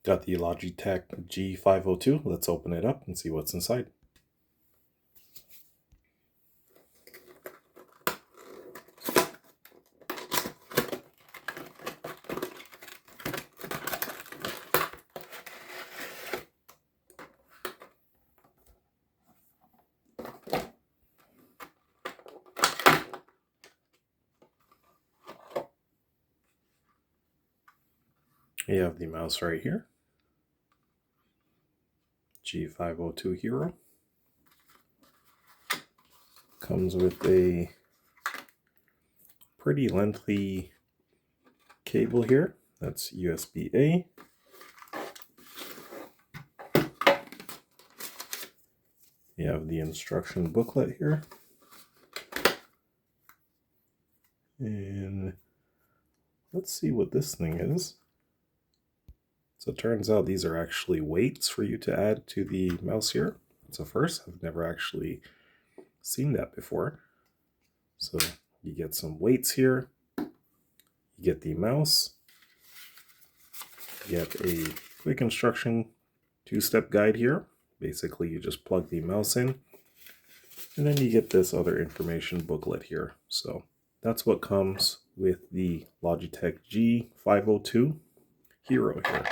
Got the Logitech G502. Let's open it up and see what's inside. You have the mouse right here. G502 Hero. Comes with a pretty lengthy cable here. That's USB-A. You have the instruction booklet here. And let's see what this thing is. So it turns out these are actually weights for you to add to the mouse here. It's a first. I've never actually seen that before. So you get some weights here. You get the mouse. You get a quick instruction 2-step guide here. Basically, you just plug the mouse in. And then you get this other information booklet here. So that's what comes with the Logitech G502 Hero here.